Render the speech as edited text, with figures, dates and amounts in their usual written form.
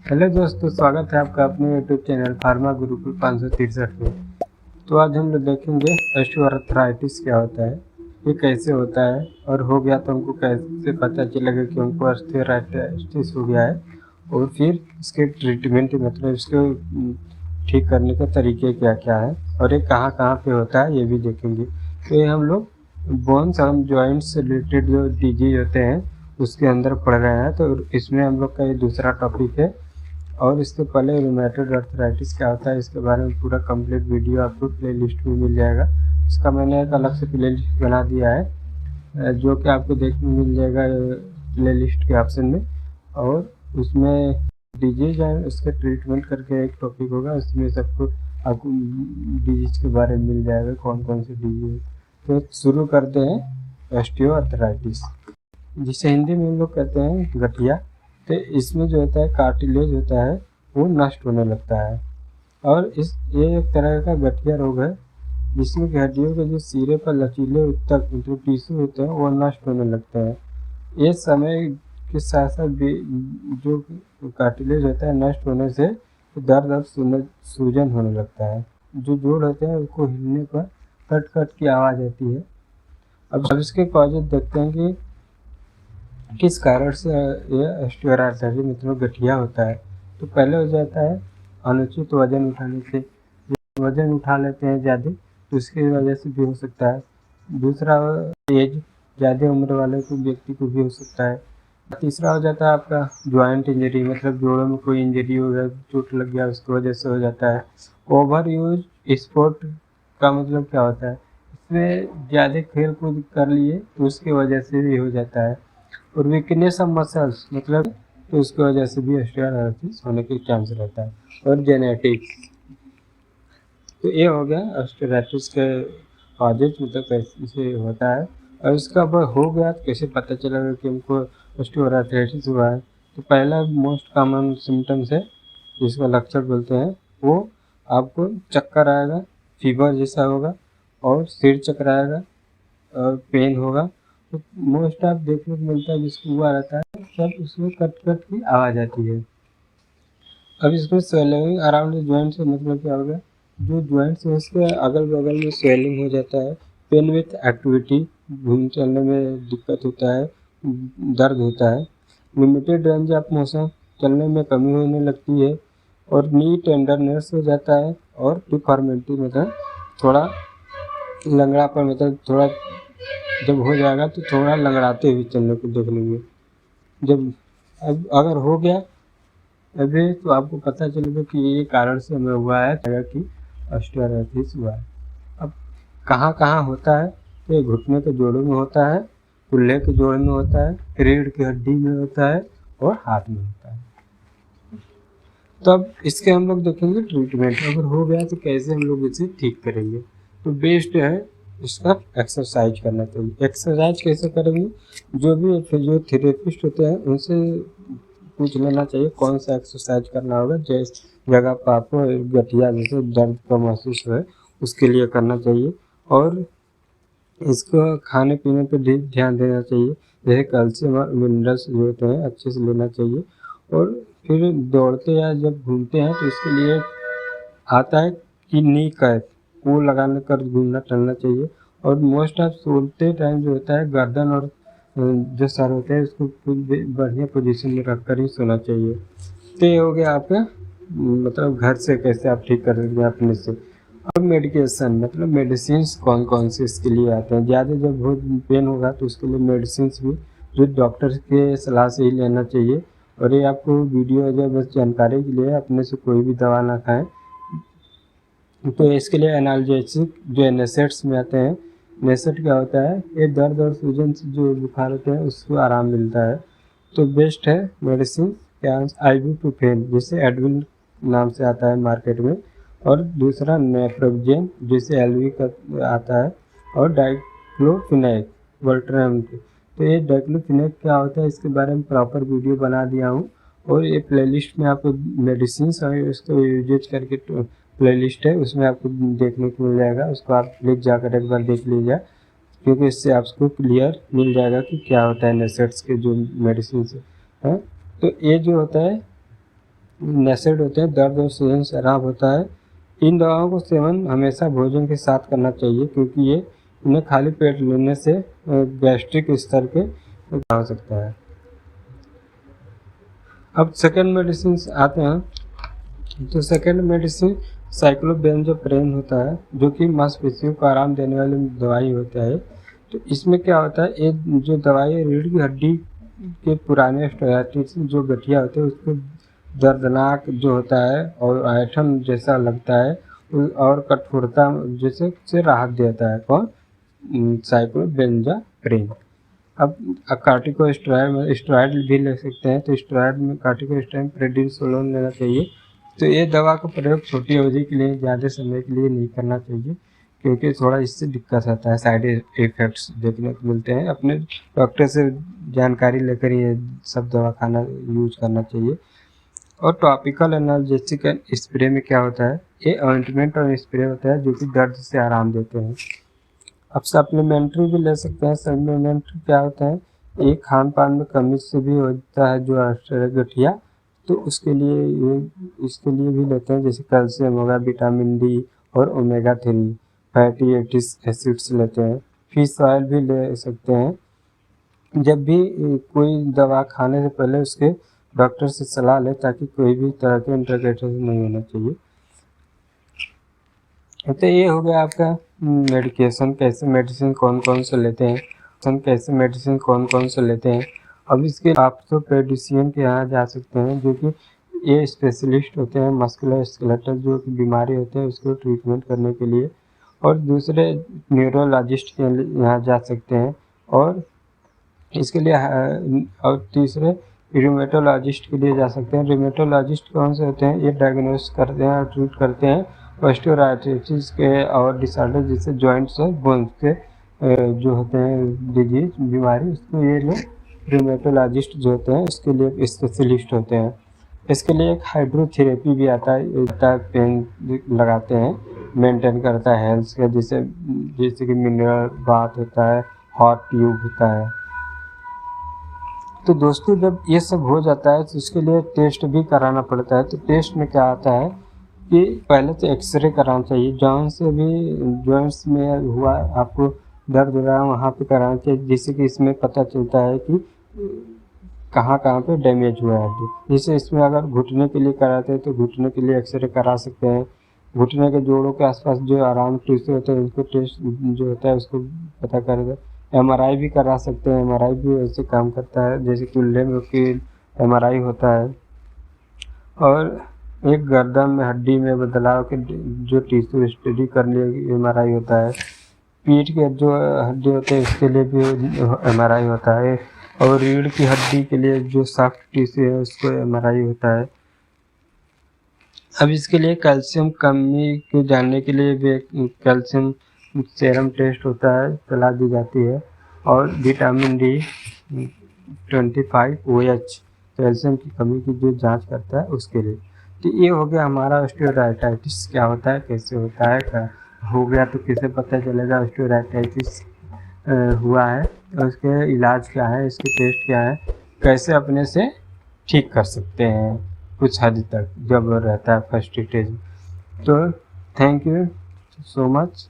Hello दोस्तों, स्वागत है आपका अपने यूट्यूब चैनल फार्मा गुरुकुल 563 में। तो आज हम लोग देखेंगे ऑस्टियोआर्थराइटिस क्या होता है, ये कैसे होता है और हो गया तो हमको कैसे पता चलेगा कि हमको ऑस्टियोआर्थराइटिस हो गया है, और फिर इसके ट्रीटमेंट मतलब इसको ठीक करने के तरीके क्या क्या है और ये कहाँ कहाँ पे होता है ये भी देखेंगे। तो ये हम लोग बोन्स और जॉइंट्स से रिलेटेड जो डिजीज होते हैं उसके अंदर पढ़ रहे हैं, तो इसमें हम लोग का ये दूसरा टॉपिक है। और इसके पहले रूमेटॉइड अर्थराइटिस क्या होता है इसके बारे में पूरा कंप्लीट वीडियो आपको प्लेलिस्ट में मिल जाएगा। इसका मैंने एक अलग से प्लेलिस्ट बना दिया है जो कि आपको देखने मिल जाएगा प्लेलिस्ट के ऑप्शन में। और उसमें डिजीज एंड उसके ट्रीटमेंट करके एक टॉपिक होगा, उसमें सबको आपको डिजीज के बारे में मिल जाएगा कौन कौन से डिजीज। तो शुरू करते हैं ऑस्टियोआर्थराइटिस, जिसे हिंदी में हम लोग कहते हैं गठिया। तो इसमें जो होता है कार्टिलेज होता है वो नष्ट होने लगता है, और ये एक तरह का गठिया रोग है जिसमें कि हड्डियों के जो सिरे पर लचीले उत्तक जो टिश्यू होते हैं वो नष्ट होने लगते हैं। ये समय के साथ साथ जो कार्टिलेज होता है नष्ट होने से दर्द और सूजन होने लगता है। जो जोड़ होते हैं उसको हिलने पर कट कट की आवाज़ आती है। अब इसके कॉजेज देखते हैं कि किस कारण से ये ऑस्टियोआर्थराइटिस मतलब गठिया होता है। तो पहले हो जाता है अनुचित वजन उठाने से, वजन उठा लेते हैं ज़्यादा तो उसकी वजह से भी हो सकता है। दूसरा एज, ज़्यादा उम्र वाले को व्यक्ति को भी हो सकता है। तीसरा हो जाता है आपका ज्वाइंट इंजरी, मतलब जोड़ों में कोई इंजरी हो गया, चोट लग गया, उसकी वजह से हो जाता है। ओवर यूज स्पोर्ट का मतलब क्या होता है, इसमें ज़्यादा खेल कूद कर लिए तो उसकी वजह से भी हो जाता है। और वीकनेस ऑफ मसल्स मतलब तो उसकी वजह से भी ऑस्टियोआर्थराइटिस होने के चांस रहता है। और जेनेटिक्स, तो ये हो गया ऑस्टियोआर्थराइटिस के कॉजेज, मतलब कैसे होता है। और उसका अब हो गया तो कैसे पता चलेगा कि हमको ऑस्टियोआर्थराइटिस हुआ है। तो पहला मोस्ट कॉमन सिम्टम्स है जिसका लक्षण बोलते हैं, वो आपको चक्कर आएगा, फीवर जैसा होगा, और सिर चकराएगा और पेन होगा। तो मोस्ट ऑफ देखने को मिलता है जिसको हुआ रहता है सब उसमें कट कट की आवाज़ आती है। अब इसमें स्वेलिंग अराउंड जॉइंट से मतलब क्या होगा, जो जॉइंट्स है उसके अगल बगल में स्वेलिंग हो जाता है। पेन विथ एक्टिविटी, घूम चलने में दिक्कत होता है, दर्द होता है। लिमिटेड रेंज ऑफ मोशन, चलने में कमी होने लगती है। और नी टेंडरनेस हो जाता है। और डिफॉर्मिटी मतलब थोड़ा लंगड़ापन, मतलब थोड़ा जब हो जाएगा तो थोड़ा लंगड़ाते हुए चलने को देख लेंगे। जब अब अगर हो गया अभी तो आपको पता चलेगा कि ये कारण से हमें हुआ है कि ऑस्टियोआर्थराइटिस हुआ है। अब कहाँ कहाँ होता है, तो ये घुटने के जोड़ों में होता है, कुल्हे के जोड़ में होता है, रीढ़ की हड्डी में होता है, और हाथ में होता है। तो अब इसके हम लोग देखेंगे ट्रीटमेंट, अगर हो गया तो कैसे हम लोग इसे ठीक करेंगे। तो बेस्ट है इसका एक्सरसाइज करना चाहिए। एक्सरसाइज कैसे करेंगे, जो भी फिजियोथेरेपिस्ट होते हैं उनसे पूछ लेना चाहिए कौन सा एक्सरसाइज करना होगा, जिस जगह पर आपको गठिया जैसे दर्द का महसूस है उसके लिए करना चाहिए। और इसको खाने पीने पर भी ध्यान देना चाहिए, जैसे कैल्शियम और मिनरल्स जो होते हैं अच्छे से लेना चाहिए। और फिर दौड़ते या जब घूमते हैं तो इसके लिए आता है कि नी कैप, वो लगाने कर घूमना टहलना चाहिए। और मोस्ट ऑफ सोते टाइम जो होता है गर्दन और जो सर होते हैं उसको बढ़िया पोजीशन में रख कर ही सोना चाहिए। तो ये हो गया आपका मतलब घर से कैसे आप ठीक कर सकते हैं अपने से। अब मेडिकेशन मतलब मेडिसिन कौन कौन से इसके लिए आते हैं, ज़्यादा जब बहुत पेन होगा तो उसके लिए मेडिसिन भी जो डॉक्टर के सलाह से ही लेना चाहिए। और ये आपको वीडियो जो बस जानकारी के लिए, अपने से कोई भी दवा ना खाएं। तो इसके लिए एनाल्जेसिक जो एनेसेट्स में आते हैं, नेसेट क्या होता है, ये दर्द और सूजन से जो बुखार होते हैं उसको आराम मिलता है। तो बेस्ट है मेडिसिन क्या, आइबुप्रोफेन जिसे एडविल नाम से आता है मार्केट में। और दूसरा नेप्रोजेन जिसे एलवी का आता है। और डाइक्लोफिनेक वोल्ट्राम। तो ये डाइक्लोफिनेक क्या होता है इसके बारे में प्रॉपर वीडियो बना दिया हूँ, और ये प्लेलिस्ट में आपको मेडिसिन और इसको यूज करके प्लेलिस्ट है उसमें आपको देखने को मिल जाएगा, उसको आप प्लीज जाकर एक बार देख लीजिए, क्योंकि इससे आपको क्लियर मिल जाएगा कि क्या होता है नेसेट्स के जो मेडिसिन है। तो ये जो होता है नेसेड होते हैं, दर्द और सूजन से आराम होता है। इन दवाओं को सेवन हमेशा भोजन के साथ करना चाहिए, क्योंकि ये इन्हें खाली पेट लेने से गैस्ट्रिक स्तर के हो सकता है। अब सेकंड मेडिसिन आते हैं, तो सेकंड मेडिसिन साइक्लोबेंजाप्रेन होता है, जो कि मांसपेशियों को आराम देने वाली दवाई होता है। तो इसमें क्या होता है, ये जो दवाई है रीढ़ की हड्डी के पुराने स्टोयाटिस जो गठिया होते हैं उसको दर्दनाक जो होता है और ऐंठन जैसा लगता है और कठोरता जैसे से राहत देता है। कौन? साइक्लोबेंजाप्रेन। अब कार्टिकोस्टेरॉइड भी ले सकते हैं, तो स्टेरॉइड में कार्टिकोस्टेरॉइड प्रेडिनिसोलोन लेना चाहिए। तो ये दवा का प्रयोग छोटी अवधि के लिए ज़्यादा समय के लिए नहीं करना चाहिए, क्योंकि थोड़ा इससे दिक्कत आता है, साइड इफ़ेक्ट्स देखने को मिलते हैं। अपने डॉक्टर से जानकारी लेकर ये सब दवा खाना यूज करना चाहिए। और टॉपिकल एनाल्जेसिक स्प्रे में क्या होता है, ये ऑइंटमेंट और स्प्रे होता है जो कि दर्द से आराम देते हैं। अब सप्लीमेंट्री भी ले सकते हैं। सप्लीमेंट्री क्या होता है, ये खान पान में कमी से भी होता है जो गठिया, तो इसके लिए भी लेते हैं, जैसे कैल्शियम होगा, विटामिन डी और ओमेगा 3 फैटी एसिड्स लेते हैं। फिश ऑयल भी ले सकते हैं। जब भी कोई दवा खाने से पहले उसके डॉक्टर से सलाह लें, ताकि कोई भी तरह के इंटरैक्शन नहीं होना चाहिए। तो ये हो गया आपका मेडिकेशन, कैसे मेडिसिन कौन कौन से लेते हैं, अब इसके आप तो पेडिशियन के यहाँ जा सकते हैं, जो कि ये स्पेशलिस्ट होते हैं मस्कुलर स्केलेटल जो कि बीमारी होते हैं उसको ट्रीटमेंट करने के लिए। और दूसरे न्यूरोलॉजिस्ट के यहाँ जा सकते हैं, और इसके लिए और तीसरे रिमेटोलॉजिस्ट के लिए जा सकते हैं। रिमेटोलॉजिस्ट कौन से होते हैं, ये डायग्नोस करते हैं और ट्रीट करते हैं ऑस्टियोआर्थराइटिस के और डिसऑर्डर जैसे जॉइंट्स और बोन्स के जो होते हैं डिजीज बीमारी, उसको ये लोग रिमेटोलॉजिस्ट जो होते हैं उसके लिए स्पेशलिस्ट होते हैं। इसके लिए एक हाइड्रोथेरेपी भी आता है, पेन लगाते हैं, मेंटेन करता है हेल्थ का, जैसे कि मिनरल बाथ होता है, हॉट ट्यूब होता है। तो दोस्तों जब ये सब हो जाता है तो उसके लिए टेस्ट भी कराना पड़ता है। तो टेस्ट में क्या आता है कि पहले तो एक्सरे कराना चाहिए, जॉइंट्स में हुआ आपको दर्द हो रहा है वहाँ पे कराना चाहिए, जिससे कि इसमें पता चलता है कि कहाँ कहाँ पे डैमेज हुआ है हड्डी। जैसे इसमें अगर घुटने के लिए कराते हैं तो घुटने के लिए एक्सरे करा सकते हैं। घुटने के जोड़ों के आसपास जो आराम टिश्यू होते हैं उसको टेस्ट जो होता है उसको पता करेगा। MRI भी करा सकते हैं, MRI भी ऐसे काम करता है जैसे कुल्ले में की MRI होता है। और एक गर्दन में हड्डी में बदलाव के जो टिश्यू स्टडी करने के लिए MRI होता है। पीठ के जो हड्डी होते हैं उसके लिए भी MRI होता है। और रीढ़ की हड्डी के लिए जो सॉफ्ट टिश्यू है उसको MRI होता है। अब इसके लिए कैल्शियम कमी को जानने के लिए भी कैल्शियम सेरम टेस्ट होता है, सलाह दी जाती है। और विटामिन D25 OH कैल्शियम की कमी की जो जांच करता है उसके लिए। तो ये हो गया हमारा ऑस्टियोआर्थराइटिस क्या होता है, कैसे होता है, क्या हो गया तो किसे पता चलेगा ऑस्टियोआर्थराइटिस हुआ है, और उसके इलाज क्या है, इसके टेस्ट क्या है, कैसे अपने से ठीक कर सकते हैं कुछ हद तक जब रहता है फर्स्ट स्टेज। तो थैंक यू सो मच।